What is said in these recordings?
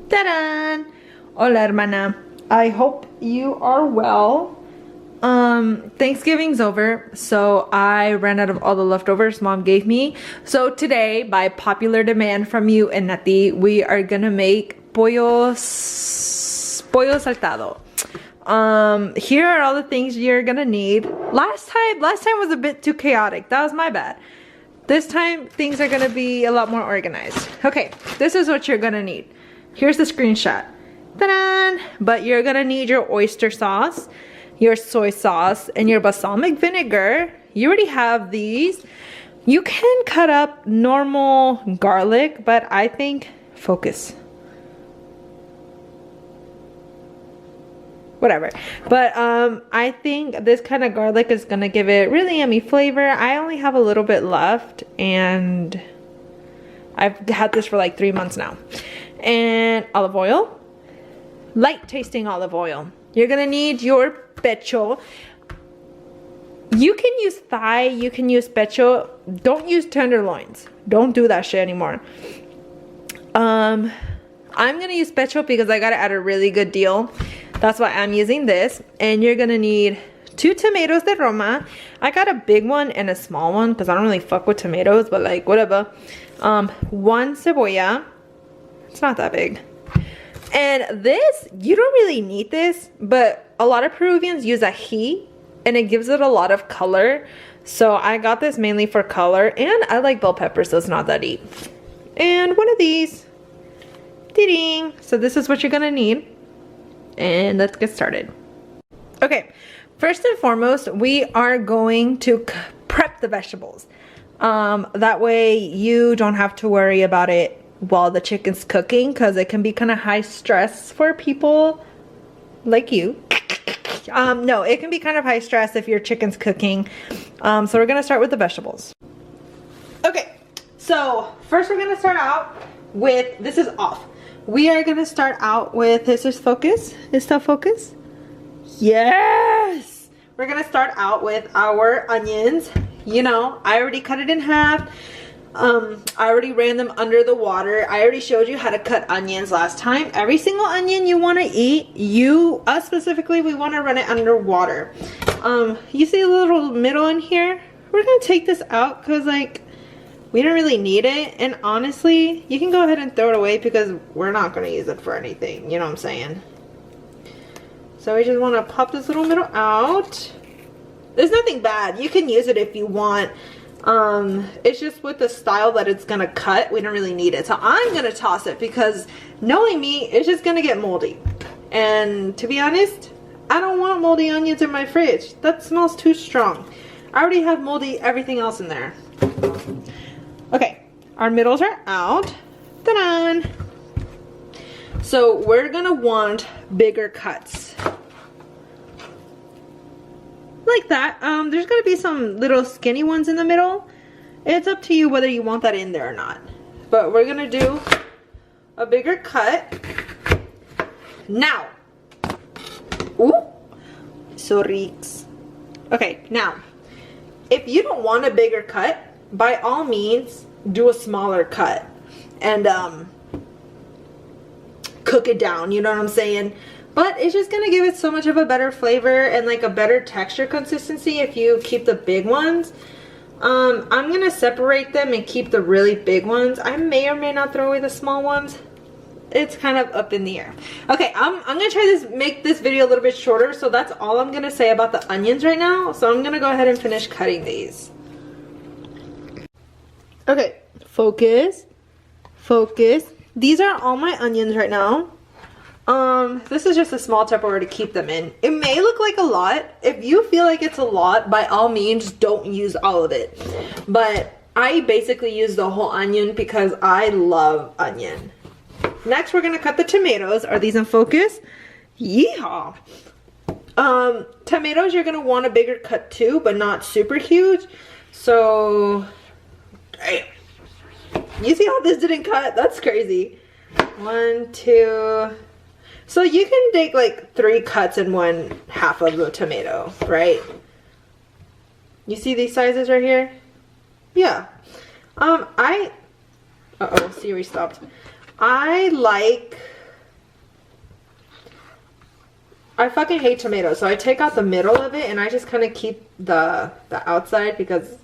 Ta-da! Hola, hermana. I hope you are well. Thanksgiving's over, so I ran out of all the leftovers mom gave me. So today, by popular demand from you and Nati, we are gonna make pollo saltado. Here are all the things you're gonna need. Last time was a bit too chaotic. That was my bad. This time, things are gonna be a lot more organized. Okay, this is what you're gonna need. Here's the screenshot. Ta-da! But you're gonna need your oyster sauce, your soy sauce, and your balsamic vinegar. You already have these. You can cut up normal garlic, but I think, focus. Whatever. But I think this kind of garlic is gonna give it really yummy flavor. I only have a little bit left, and I've had this for like 3 months now. And olive oil, light tasting olive oil. You're gonna need your pecho. You can use thigh, you can use pecho. Don't use tenderloins. Don't do that shit anymore. I'm gonna use pecho because I got it at a really good deal. That's why I'm using this. And you're gonna need 2 tomatoes de Roma. I got a big one and a small one because I don't really fuck with tomatoes, but like whatever. 1 cebolla. It's not that big. And this, you don't really need this, but a lot of Peruvians use ají and it gives it a lot of color. So I got this mainly for color, and I like bell peppers, so it's not that deep. And one of these. Ding. So this is what you're gonna need. And let's get started. Okay, first and foremost, we are going to prep the vegetables. That way you don't have to worry about it while the chicken's cooking, because it can be kind of high stress for people like you. No, it can be kind of high stress if your chicken's cooking. So we're gonna start with the vegetables. Okay, so first we're gonna start out with, this is off. We are gonna start out with, this is focus. Is that focus? Yes! We're gonna start out with our onions. You know, I already cut it in half. I already ran them under the water. I already showed you how to cut onions last time. Every single onion you want to eat, us specifically, we want to run it under water. You see a little middle in here? We're gonna take this out because like we don't really need it, and honestly you can go ahead and throw it away because we're not going to use it for anything, you know what I'm saying? So we just want to pop this little middle out. There's nothing bad, you can use it if you want. It's just with the style that it's gonna cut, we don't really need it. So I'm gonna toss it because knowing me, it's just gonna get moldy. And to be honest, I don't want moldy onions in my fridge. That smells too strong. I already have moldy everything else in there. Okay, our middles are out. Ta-da! So we're gonna want bigger cuts. Like that. There's gonna be some little skinny ones in the middle. It's up to you whether you want that in there or not. But we're gonna do a bigger cut. Now. Ooh. Sorry. Okay, now. If you don't want a bigger cut, by all means, do a smaller cut. And cook it down, you know what I'm saying? But it's just gonna give it so much of a better flavor and like a better texture consistency if you keep the big ones. I'm gonna separate them and keep the really big ones. I may or may not throw away the small ones. It's kind of up in the air. Okay, I'm gonna try make this video a little bit shorter, so that's all I'm gonna say about the onions right now. So I'm gonna go ahead and finish cutting these. Okay, focus. Focus. These are all my onions right now. This is just a small Tupperware to keep them in. It may look like a lot. If you feel like it's a lot, by all means, don't use all of it. But I basically use the whole onion because I love onion. Next, we're gonna cut the tomatoes. Are these in focus? Yeehaw! Tomatoes, you're gonna want a bigger cut too, but not super huge. So, damn. You see how this didn't cut? That's crazy. 1, 2. So you can take like 3 cuts in 1/2 of the tomato, right? You see these sizes right here? Yeah. Uh-oh, Siri stopped. I like I fucking hate tomatoes, so I take out the middle of it and I just kind of keep the outside because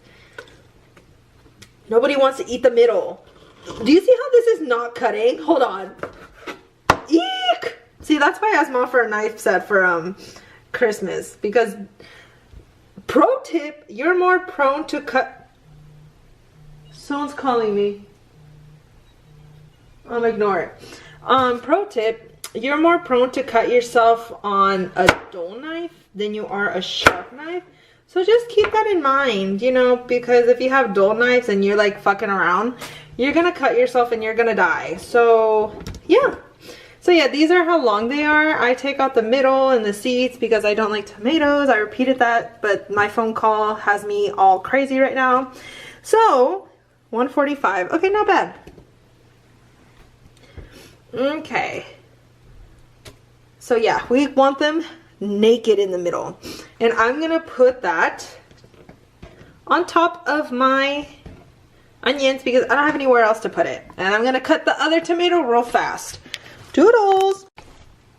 nobody wants to eat the middle. Do you see how this is not cutting? Hold on. Eek! See, that's why I asked Mom for a knife set for Christmas, because pro tip, you're more prone to cut. Someone's calling me. Ignore it. Pro tip, you're more prone to cut yourself on a dull knife than you are a sharp knife. So just keep that in mind, you know, because if you have dull knives and you're like fucking around, you're gonna cut yourself and you're gonna die. So yeah. So yeah, these are how long they are. I take out the middle and the seeds because I don't like tomatoes. I repeated that, but my phone call has me all crazy right now. So 145. Okay, not bad. Okay. So yeah, we want them naked in the middle. And I'm gonna put that on top of my onions because I don't have anywhere else to put it. And I'm gonna cut the other tomato real fast. Doodles!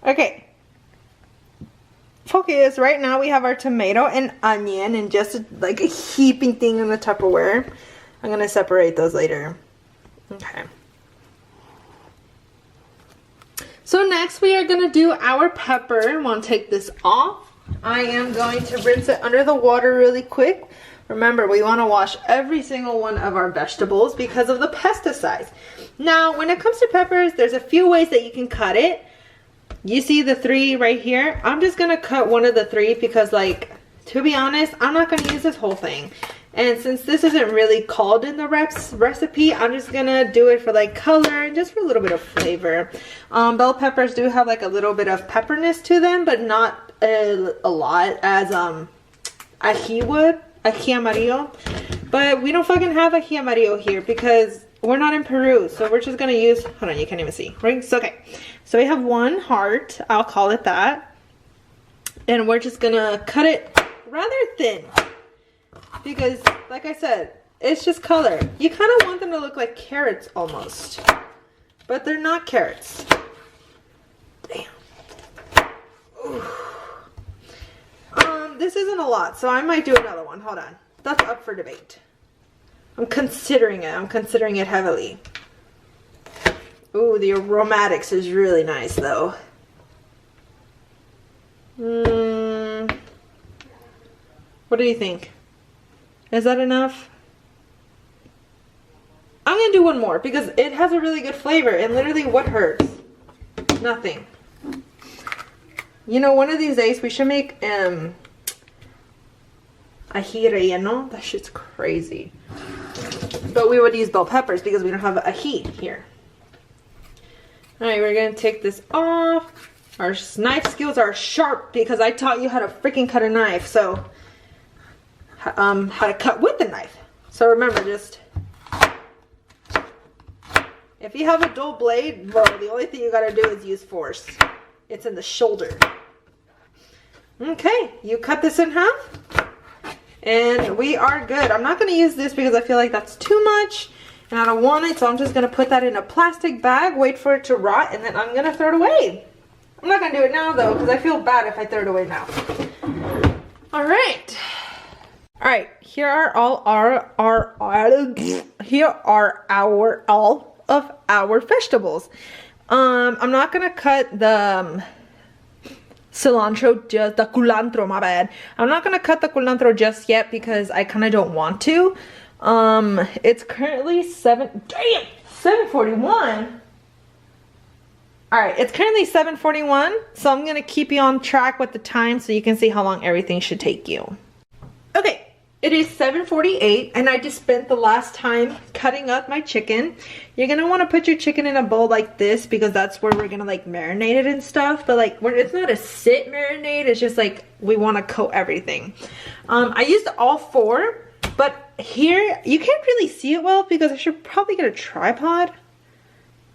Okay. Focus. Right now we have our tomato and onion and just like a heaping thing in the Tupperware. I'm gonna separate those later. Okay. So next we are gonna do our pepper. I'm gonna take this off. I am going to rinse it under the water really quick. Remember, we want to wash every single one of our vegetables because of the pesticides. Now, when it comes to peppers, there's a few ways that you can cut it. You see the 3 right here? I'm just going to cut one of the 3 because, like, to be honest, I'm not going to use this whole thing. And since this isn't really called in the recipe, I'm just going to do it for, like, color and just for a little bit of flavor. Bell peppers do have, like, a little bit of pepperness to them, but not a lot as ají would. Ají amarillo, but we don't fucking have ají amarillo here because we're not in Peru, so we're just gonna use, hold on, you can't even see, right? So okay, so we have 1 heart, I'll call it that, and we're just gonna cut it rather thin because, like I said, it's just color. You kind of want them to look like carrots almost, but they're not carrots. Damn. Ooh. This isn't a lot, so I might do another one. Hold on. That's up for debate. I'm considering it. I'm considering it heavily. Ooh, the aromatics is really nice, though. What do you think? Is that enough? I'm going to do one more because it has a really good flavor. And literally, what hurts? Nothing. You know, one of these days we should make ají relleno. That shit's crazy. But we would use bell peppers because we don't have ají here. Alright, we're going to take this off. Our knife skills are sharp because I taught you how to freaking cut a knife. So, how to cut with the knife. So remember, just, if you have a dull blade, well, the only thing you got to do is use force. It's in the shoulder. Okay, you cut this in half. And we are good. I'm not going to use this because I feel like that's too much. And I don't want it. So I'm just going to put that in a plastic bag. Wait for it to rot. And then I'm going to throw it away. I'm not going to do it now though. Because I feel bad if I throw it away now. Alright. Alright. Here are all of our vegetables. I'm not going to cut the cilantro, just the culantro, my bad. I'm not gonna cut the culantro just yet because I kind of don't want to. It's currently 7:41. All right, it's currently 7:41, so I'm gonna keep you on track with the time so you can see how long everything should take you. Okay, it is 7:48 and I just spent the last time cutting up my chicken. You're gonna want to put your chicken in a bowl like this because that's where we're gonna like marinate it and stuff. But like, it's not a sit marinade, it's just like we want to coat everything. I used all 4, but here you can't really see it well because I should probably get a tripod.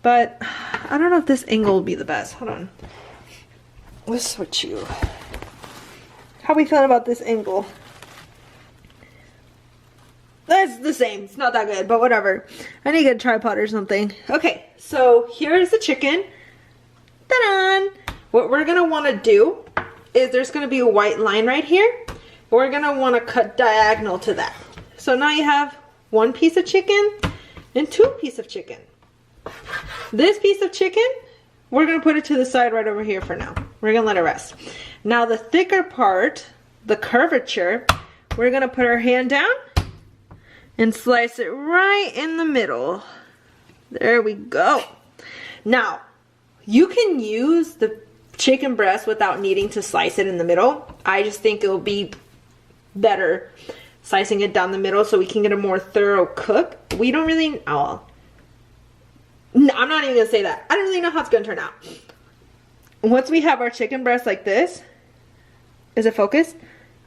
But I don't know if this angle will be the best. Hold on. Let's switch you. How we feeling about this angle? That's the same. It's not that good, but whatever. I need to get a tripod or something. Okay, so here's the chicken. Ta-da! What we're gonna want to do is there's gonna be a white line right here. We're gonna wanna cut diagonal to that. So now you have one piece of chicken and two pieces of chicken. This piece of chicken, we're gonna put it to the side right over here for now. We're gonna let it rest. Now the thicker part, the curvature, we're gonna put our hand down and slice it right in the middle. There we go. Now, you can use the chicken breast without needing to slice it in the middle. I just think it'll be better slicing it down the middle so we can get a more thorough cook. We don't really, oh, no, I'm not even gonna say that. I don't really know how it's gonna turn out. Once we have our chicken breast like this, is it focused?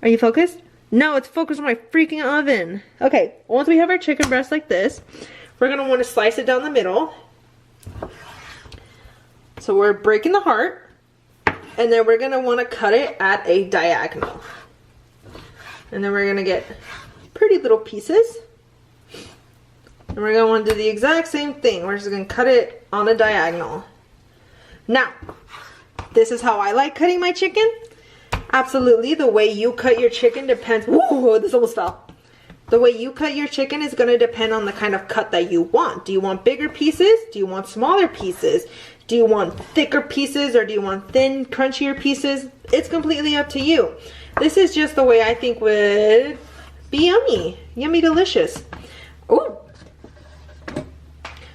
Are you focused? No, it's focused on my freaking oven. Okay, once we have our chicken breast like this, we're gonna wanna slice it down the middle. So we're breaking the heart, and then we're gonna wanna cut it at a diagonal. And then we're gonna get pretty little pieces. And we're gonna wanna do the exact same thing. We're just gonna cut it on a diagonal. Now, this is how I like cutting my chicken. Absolutely, the way you cut your chicken depends. Whoa, this almost fell. The way you cut your chicken is gonna depend on the kind of cut that you want. Do you want bigger pieces? Do you want smaller pieces? Do you want thicker pieces or do you want thin, crunchier pieces? It's completely up to you. This is just the way I think would be yummy. Yummy delicious. Ooh.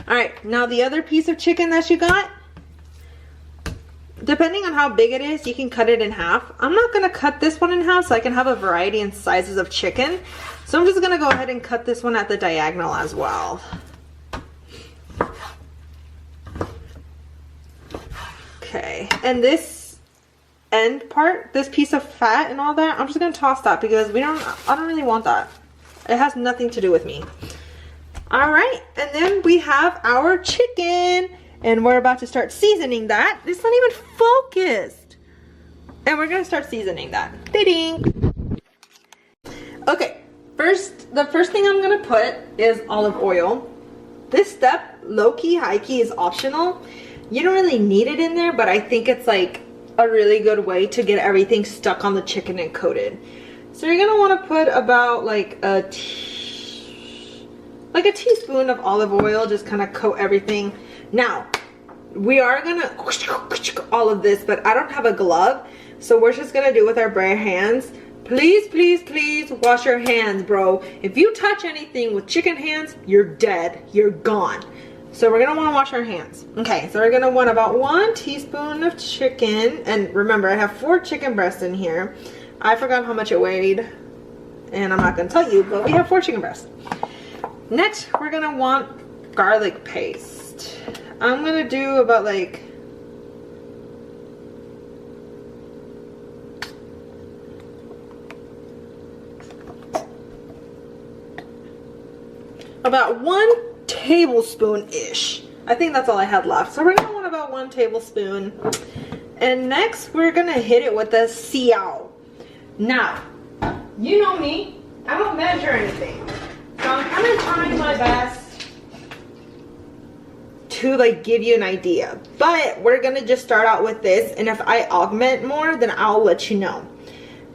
Alright, now the other piece of chicken that you got, depending on how big it is, you can cut it in half. I'm not going to cut this one in half so I can have a variety in sizes of chicken. So I'm just going to go ahead and cut this one at the diagonal as well. Okay, and this end part, this piece of fat and all that, I'm just going to toss that because I don't really want that. It has nothing to do with me. All right, and then we have our chicken. And we're about to start seasoning that. It's not even focused. And we're gonna start seasoning that. Ding. Okay, the first thing I'm gonna put is olive oil. This step, low-key, high-key, is optional. You don't really need it in there, but I think it's like a really good way to get everything stuck on the chicken and coated. So you're gonna wanna put about like a teaspoon of olive oil, just kind of coat everything. Now, we are gonna all of this, but I don't have a glove, so we're just gonna do it with our bare hands. Please, please, please wash your hands, bro. If you touch anything with chicken hands, you're dead. You're gone. So we're gonna wanna wash our hands. Okay, so we're gonna want about 1 teaspoon of chicken. And remember, I have 4 chicken breasts in here. I forgot how much it weighed, and I'm not gonna tell you, but we have 4 chicken breasts. Next, we're gonna want garlic paste. I'm gonna do about like about 1 tablespoon-ish. I think that's all I had left. So we're gonna want about 1 tablespoon. And next, we're gonna hit it with a siao. Now, you know me, I don't measure anything. So I'm kind of trying my best to like give you an idea. But we're gonna just start out with this, and if I augment more, then I'll let you know.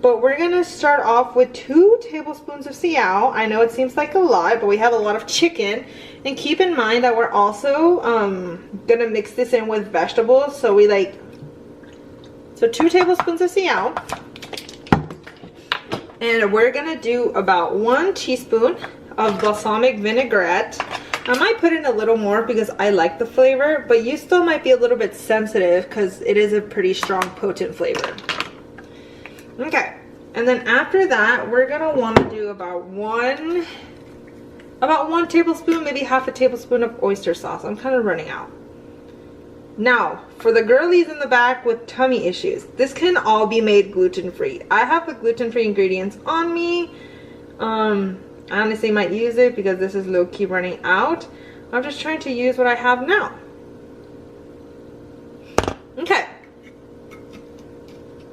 But we're gonna start off with 2 tablespoons of siao. I know it seems like a lot, but we have a lot of chicken. And keep in mind that we're also gonna mix this in with vegetables. So so 2 tablespoons of siao. And we're gonna do about 1 teaspoon of balsamic vinaigrette. I might put in a little more because I like the flavor, but you still might be a little bit sensitive because it is a pretty strong, potent flavor. Okay, and then after that, we're gonna want to do about one tablespoon, maybe half a tablespoon of oyster sauce. I'm kind of running out. Now, for the girlies in the back with tummy issues, this can all be made gluten-free. I have the gluten-free ingredients on me. I honestly might use it because this is low-key running out. I'm just trying to use what I have now. Okay.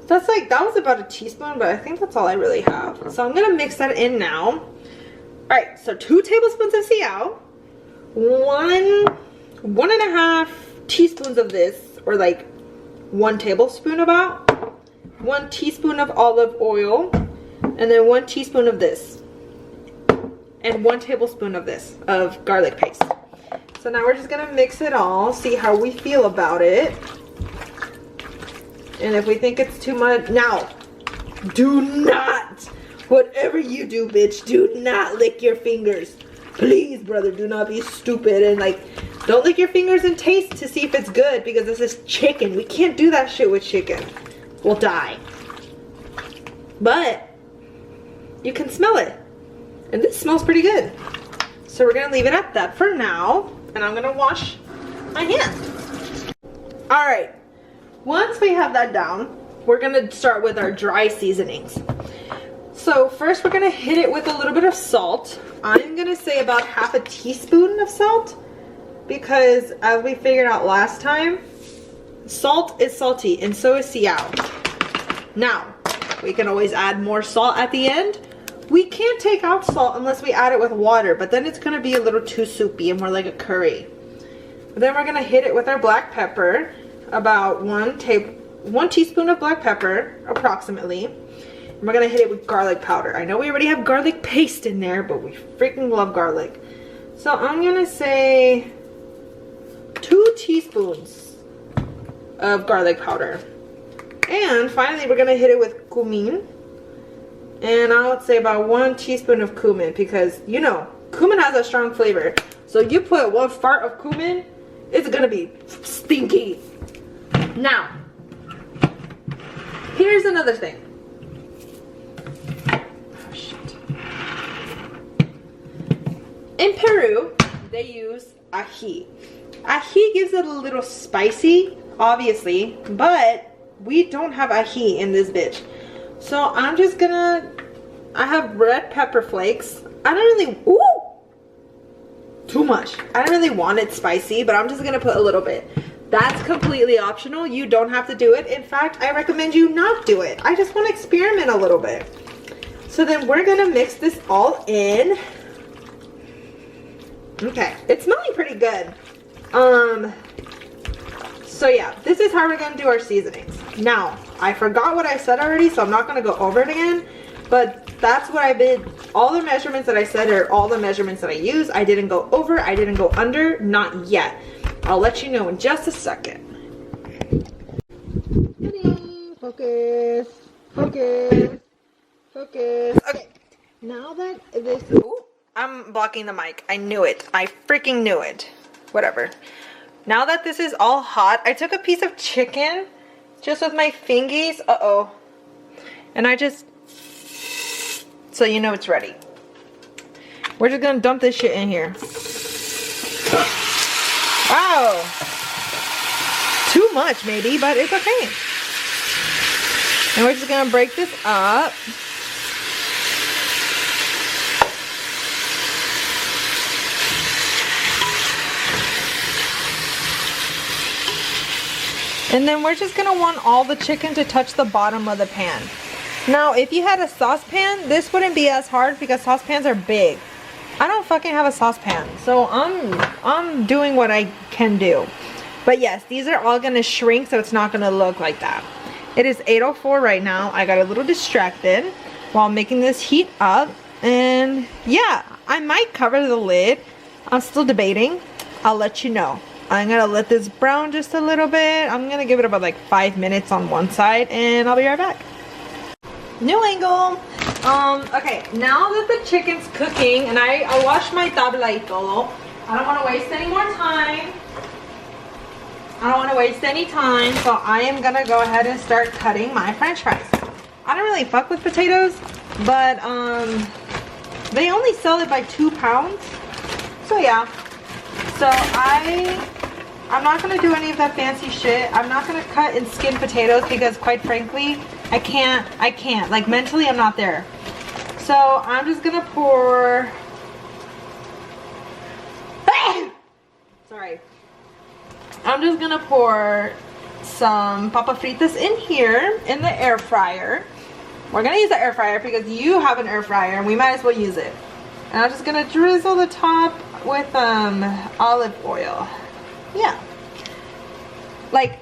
That's that was about a teaspoon, but I think that's all I really have. So I'm gonna mix that in now. All right, so 2 tablespoons of siao, 1.5 teaspoons of this, or like 1 tablespoon about. 1 teaspoon of olive oil, and then 1 teaspoon of this, and 1 tablespoon of this, of garlic paste. So now we're just gonna mix it all, see how we feel about it. And if we think it's too much, now, do not, whatever you do, bitch, do not lick your fingers. Please, brother, do not be stupid and like, don't lick your fingers and taste to see if it's good, because this is chicken. We can't do that shit with chicken. We'll die. But you can smell it. And this smells pretty good. So we're gonna leave it at that for now. And I'm gonna wash my hands. All right, once we have that down, we're gonna start with our dry seasonings. So first we're gonna hit it with a little bit of salt. I'm gonna say about half a teaspoon of salt, because as we figured out last time, salt is salty and so is Siao. Now, we can always add more salt at the end. We can't take out salt unless we add it with water, but then it's gonna be a little too soupy and more like a curry. Then we're gonna hit it with our black pepper, about 1 teaspoon of black pepper, approximately. And we're gonna hit it with garlic powder. I know we already have garlic paste in there, but we freaking love garlic. So I'm gonna say 2 teaspoons of garlic powder. And finally, we're gonna hit it with cumin. And I would say about 1 teaspoon of cumin, because you know, cumin has a strong flavor. So you put 1 fart of cumin, it's gonna be stinky. Now, here's another thing. Oh shit. In Peru, they use ají. Ají gives it a little spicy, obviously, but we don't have ají in this bitch. So I'm just gonna, I have red pepper flakes. I don't really, ooh, too much. I don't really want it spicy, but I'm just gonna put a little bit. That's completely optional. You don't have to do it. In fact, I recommend you not do it. I just want to experiment a little bit. So then we're gonna mix this all in. Okay, it's smelling pretty good. So yeah, this is how we're gonna do our seasonings. Now, I forgot what I said already, so I'm not gonna go over it again, but that's what I did. All the measurements that I said are all the measurements that I use. I didn't go over, I didn't go under, not yet. I'll let you know in just a second. Focus, focus, focus. Okay, now that this, ooh, I'm blocking the mic. I knew it. I freaking knew it. Whatever. Now that this is all hot, I took a piece of chicken just with my fingies. Uh-oh. And I just, so you know it's ready. We're just gonna dump this shit in here. Wow. Too much maybe, but it's okay. And we're just gonna break this up. And then we're just gonna want all the chicken to touch the bottom of the pan. Now, if you had a saucepan, this wouldn't be as hard because saucepans are big. I don't fucking have a saucepan, so I'm doing what I can do. But yes, these are all gonna shrink, so it's not gonna look like that. It is 8:04 right now. I got a little distracted while making this heat up. And yeah, I might cover the lid. I'm still debating. I'll let you know. I'm gonna let this brown just a little bit. I'm gonna give it about like 5 minutes on one side and I'll be right back. New angle. Okay, now that the chicken's cooking and I washed my tabla y todo, I don't wanna waste any more time. I don't wanna waste any time, so I am gonna go ahead and start cutting my french fries. I don't really fuck with potatoes, but they only sell it by 2 pounds. So yeah. So I'm not gonna do any of that fancy shit. I'm not gonna cut and skin potatoes because quite frankly, I can't, like mentally I'm not there. So I'm just gonna pour, sorry. I'm just gonna pour some papa fritas in here in the air fryer. We're gonna use the air fryer because you have an air fryer and we might as well use it. And I'm just gonna drizzle the top with olive oil. Yeah, like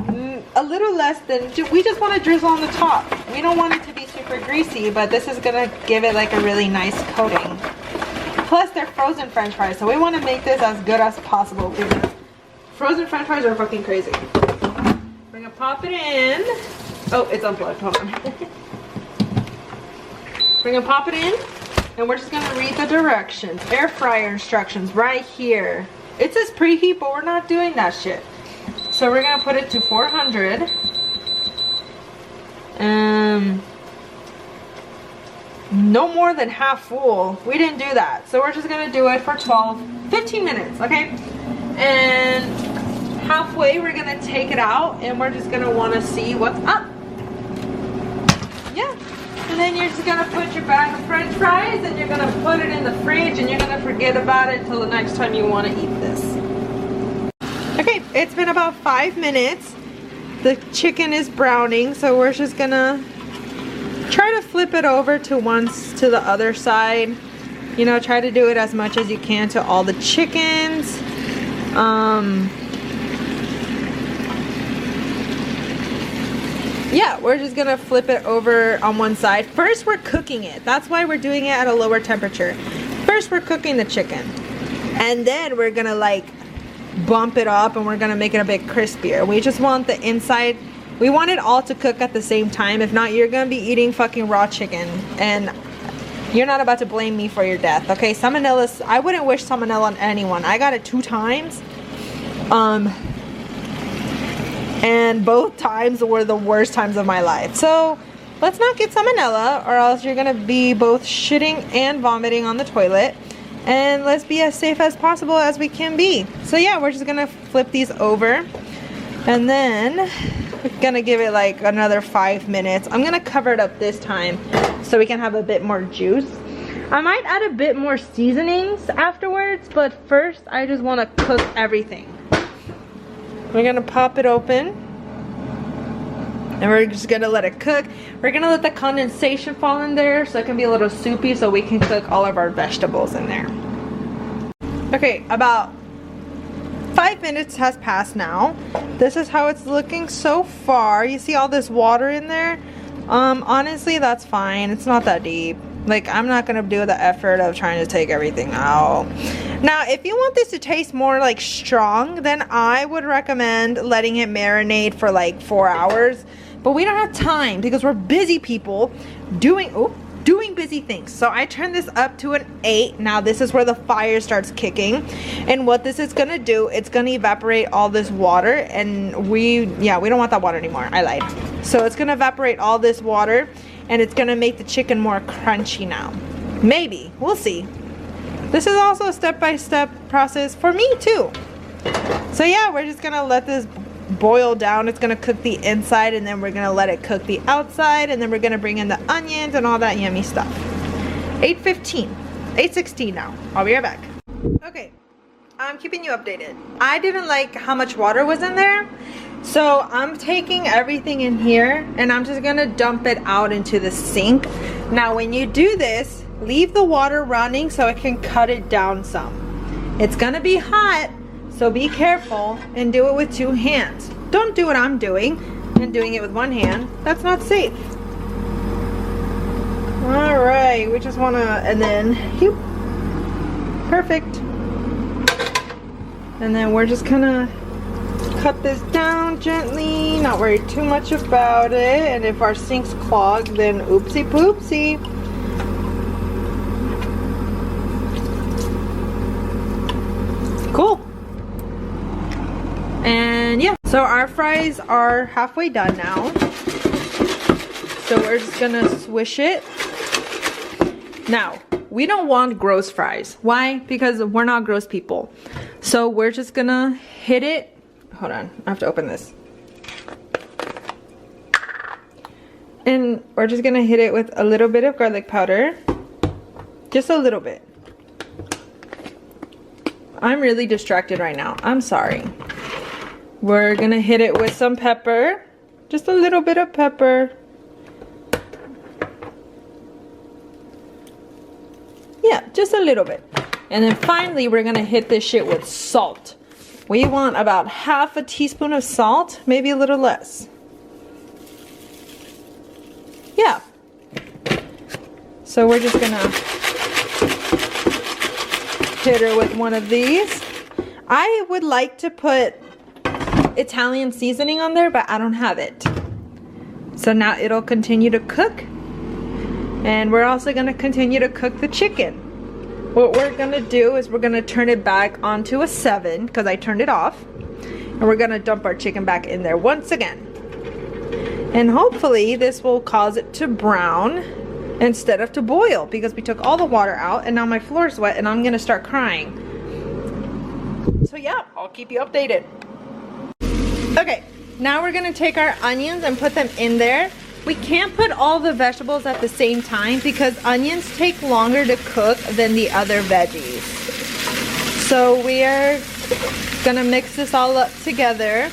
a little less than, we just want to drizzle on the top. We don't want it to be super greasy, but this is gonna give it like a really nice coating. Plus they're frozen french fries, so we want to make this as good as possible because frozen french fries are fucking crazy. We're gonna pop it in. Oh, it's unplugged, hold on. We're gonna pop it in and we're just gonna read the directions. Air fryer instructions right here. It says preheat, but we're not doing that shit. So we're gonna put it to 400. No more than half full. We didn't do that. So we're just gonna do it for 15 minutes, okay? And halfway we're gonna take it out and we're just gonna wanna see what's up. Yeah. And then you're just gonna put your bag of french fries and you're gonna put it in the fridge and you're gonna forget about it until the next time you wanna eat this. Okay, it's been about 5 minutes. The chicken is browning, so we're just gonna try to flip it over to the other side. You know, try to do it as much as you can to all the chickens. Yeah, we're just gonna flip it over on one side. First, we're cooking it. That's why we're doing it at a lower temperature. First, we're cooking the chicken. And then we're gonna like bump it up and we're gonna make it a bit crispier. We just want the inside, we want it all to cook at the same time. If not, you're gonna be eating fucking raw chicken and you're not about to blame me for your death, okay? Salmonella, I wouldn't wish salmonella on anyone. I got it 2 times. And both times were the worst times of my life. So let's not get salmonella or else you're gonna be both shitting and vomiting on the toilet. And let's be as safe as possible as we can be. So yeah, we're just gonna flip these over and then we're gonna give it like another 5 minutes. I'm gonna cover it up this time so we can have a bit more juice. I might add a bit more seasonings afterwards, but first I just wanna cook everything. We're gonna pop it open and we're just gonna let it cook. We're gonna let the condensation fall in there so it can be a little soupy so we can cook all of our vegetables in there. Okay, about 5 minutes has passed now. This is how it's looking so far. You see all this water in there? Honestly, that's fine. It's not that deep. Like, I'm not gonna do the effort of trying to take everything out. Now, if you want this to taste more like strong, then I would recommend letting it marinate for like 4 hours. But we don't have time because we're busy people doing busy things. So I turned this up to an 8. Now this is where the fire starts kicking. And what this is gonna do, it's gonna evaporate all this water, and we don't want that water anymore. I lied. So it's gonna evaporate all this water and it's gonna make the chicken more crunchy now. Maybe, we'll see. This is also a step-by-step process for me too. So yeah, we're just gonna let this boil down. It's gonna cook the inside and then we're gonna let it cook the outside, and then we're gonna bring in the onions and all that yummy stuff. 8:15, 8:16 now. I'll be right back. Okay, I'm keeping you updated. I didn't like how much water was in there, so I'm taking everything in here and I'm just gonna dump it out into the sink. Now when you do this, leave the water running so it can cut it down some. It's gonna be hot, so be careful and do it with 2 hands. Don't do what I'm doing and doing it with 1 hand. That's not safe. All right, we just wanna, and then, perfect. And then we're just gonna cut this down gently, not worry too much about it. And if our sink's clogged, then oopsie poopsie. Cool. And yeah, so our fries are halfway done now. So we're just gonna swish it. Now, we don't want gross fries. Why? Because we're not gross people. So we're just gonna hit it. Hold on, I have to open this. And we're just gonna hit it with a little bit of garlic powder. Just a little bit. I'm really distracted right now. I'm sorry. We're gonna hit it with some pepper. Just a little bit of pepper. Yeah, just a little bit. And then finally, we're gonna hit this shit with salt. We want about half a teaspoon of salt, maybe a little less. Yeah. So we're just gonna hit her with one of these. I would like to put Italian seasoning on there, but I don't have it. So now it'll continue to cook. And we're also gonna continue to cook the chicken. What we're gonna do is we're gonna turn it back onto a 7 because I turned it off. And we're gonna dump our chicken back in there once again. And hopefully this will cause it to brown instead of to boil, because we took all the water out and now my floor is wet and I'm gonna start crying. So yeah, I'll keep you updated. Okay, now we're gonna take our onions and put them in there. We can't put all the vegetables at the same time because onions take longer to cook than the other veggies. So we are gonna mix this all up together.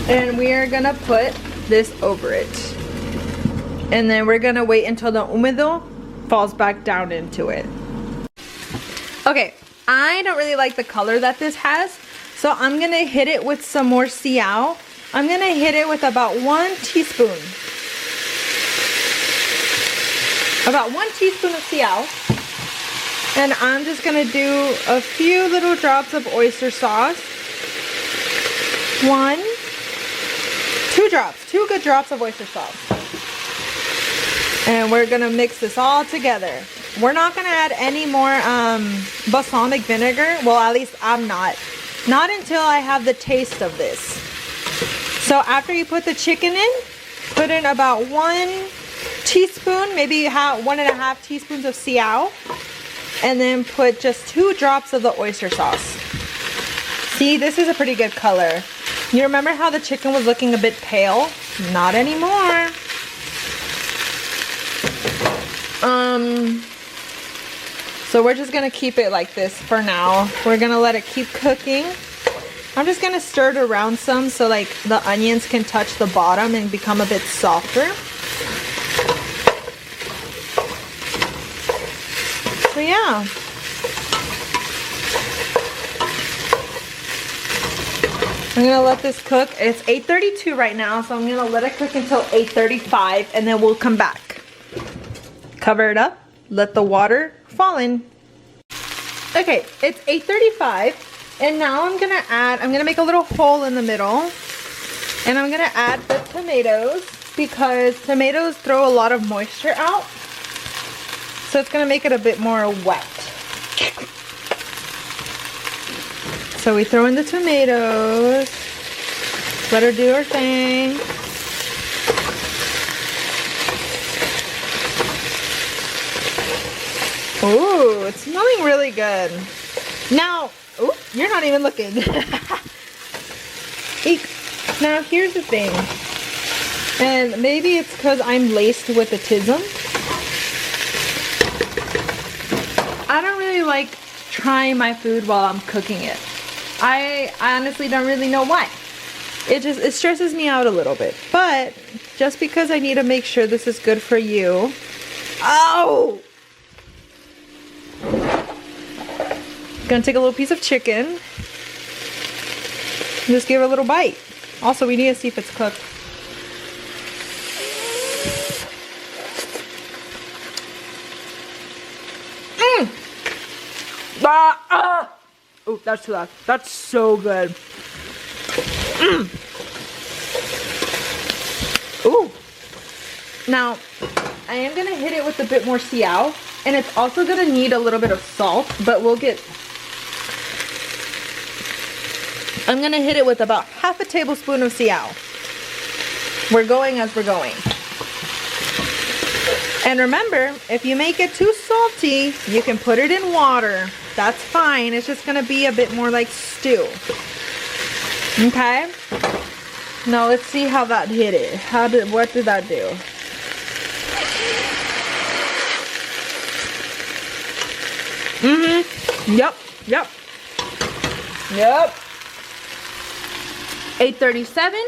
And we are gonna put this over it. And then we're gonna wait until the húmedo falls back down into it. Okay, I don't really like the color that this has, so I'm gonna hit it with some more siao. I'm gonna hit it with about 1 teaspoon. About 1 teaspoon of siao. And I'm just gonna do a few little drops of oyster sauce. 1, 2 drops, 2 good drops of oyster sauce. And we're gonna mix this all together. We're not gonna add any more balsamic vinegar. Well, at least I'm not. Not until I have the taste of this. So after you put the chicken in, put in about 1 teaspoon, maybe 1.5 teaspoons of siao. And then put just 2 drops of the oyster sauce. See, this is a pretty good color. You remember how the chicken was looking a bit pale? Not anymore. So we're just gonna keep it like this for now. We're gonna let it keep cooking. I'm just gonna stir it around some so like the onions can touch the bottom and become a bit softer. So yeah. I'm gonna let this cook. It's 8:32 right now, so I'm gonna let it cook until 8:35 and then we'll come back. Cover it up, let the water fall in. Okay, it's 8:35 and now I'm gonna make a little hole in the middle and I'm gonna add the tomatoes because tomatoes throw a lot of moisture out. So it's gonna make it a bit more wet. So we throw in the tomatoes, let her do her thing. Ooh, it's smelling really good. Now, ooh, you're not even looking. Eek. Now here's the thing, and maybe it's because I'm laced with autism. I don't really like trying my food while I'm cooking it. I honestly don't really know why. It stresses me out a little bit. But just because I need to make sure this is good for you. Oh! Gonna take a little piece of chicken. Just give it a little bite. Also, we need to see if it's cooked. Oh, that's too loud. That's so good. Ooh. Now, I am gonna hit it with a bit more siao, and it's also gonna need a little bit of salt, but I'm gonna hit it with about half a tablespoon of siao. We're going as we're going. And remember, if you make it too salty, you can put it in water. That's fine. It's just gonna be a bit more like stew. Okay? Now let's see how that hit it. What did that do? Yep. 8:37.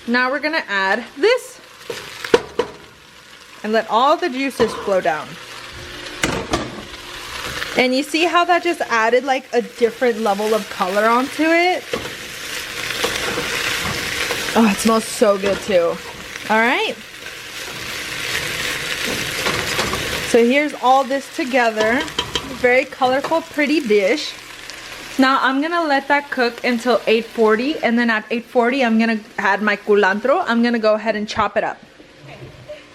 Now we're gonna add this and let all the juices flow down. And you see how that just added like a different level of color onto it? Oh, it smells so good too. All right. So here's all this together. Very colorful, pretty dish. Now I'm gonna let that cook until 8:40, and then at 8:40 I'm gonna add my culantro. I'm gonna go ahead and chop it up.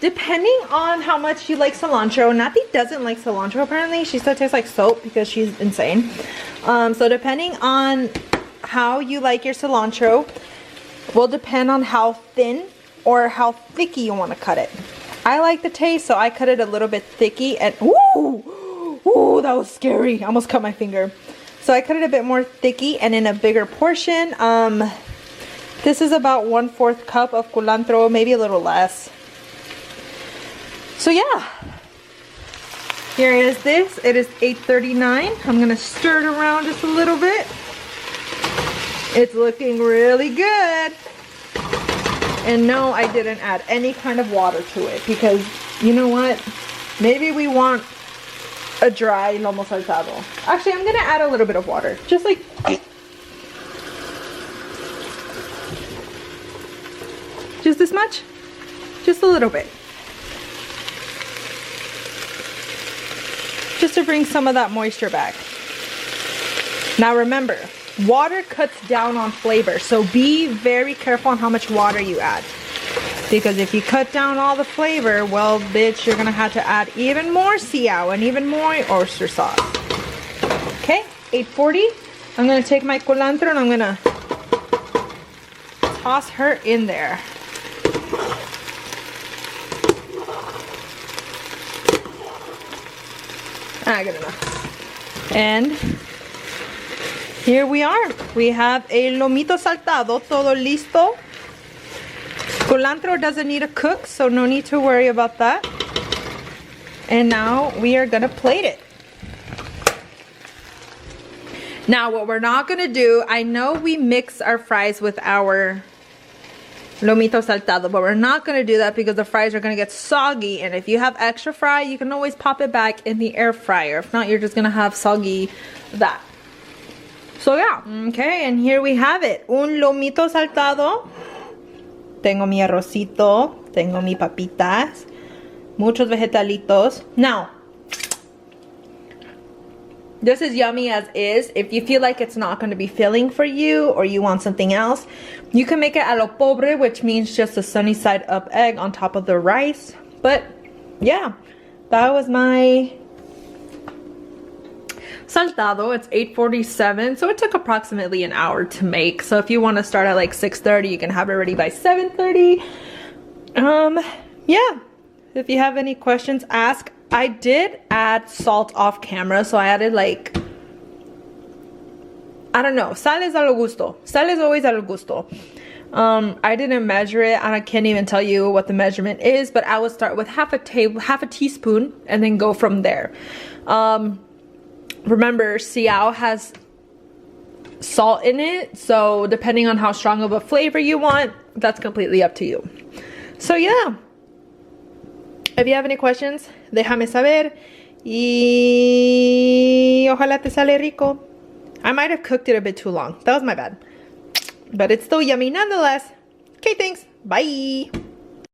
Depending on how much you like cilantro, Nati doesn't like cilantro apparently. She said it tastes like soap because she's insane. So depending on how you like your cilantro will depend on how thin or how thicky you want to cut it. I like the taste, so I cut it a little bit thicky, and ooh, that was scary. I almost cut my finger. So I cut it a bit more thicky and in a bigger portion. This is about 1/4 cup of culantro, maybe a little less. So yeah, here is this. It is 8:39. I'm gonna stir it around just a little bit. It's looking really good. And no, I didn't add any kind of water to it because you know what? Maybe we want a dry lomo saltado. Actually, I'm gonna add a little bit of water, just like just this much, just a little bit, just to bring some of that moisture back. Now remember, water cuts down on flavor, so be very careful on how much water you add. Because if you cut down all the flavor, well, bitch, you're gonna have to add even more siao and even more oyster sauce. Okay, 8:40. I'm gonna take my culantro and I'm gonna toss her in there. Good enough. And here we are. We have a lomito saltado, todo listo. Culantro doesn't need to cook, so no need to worry about that. And now we are gonna plate it. Now what we're not gonna do, I know we mix our fries with our lomito saltado, but we're not gonna do that because the fries are gonna get soggy, and if you have extra fry, you can always pop it back in the air fryer. If not, you're just gonna have soggy that. So yeah, okay, and here we have it. Un lomito saltado. Tengo mi arrocito, tengo mi papitas, muchos vegetalitos. Now, this is yummy as is. If you feel like it's not going to be filling for you or you want something else, you can make it a lo pobre, which means just a sunny side up egg on top of the rice. But yeah, that was my saltado. It's 8:47, so it took approximately an hour to make. So if you want to start at like 6:30, you can have it ready by 7:30. Yeah, if you have any questions, ask. I did add salt off camera, so I added like, I don't know, sal es a lo gusto. Sal es always a lo gusto. I didn't measure it, and I can't even tell you what the measurement is, but I would start with half a teaspoon and then go from there. Remember, siao has salt in it, so depending on how strong of a flavor you want, that's completely up to you. So yeah, if you have any questions, déjame saber, y ojalá te sale rico. I might have cooked it a bit too long. That was my bad, but it's still yummy nonetheless. Okay, thanks. Bye.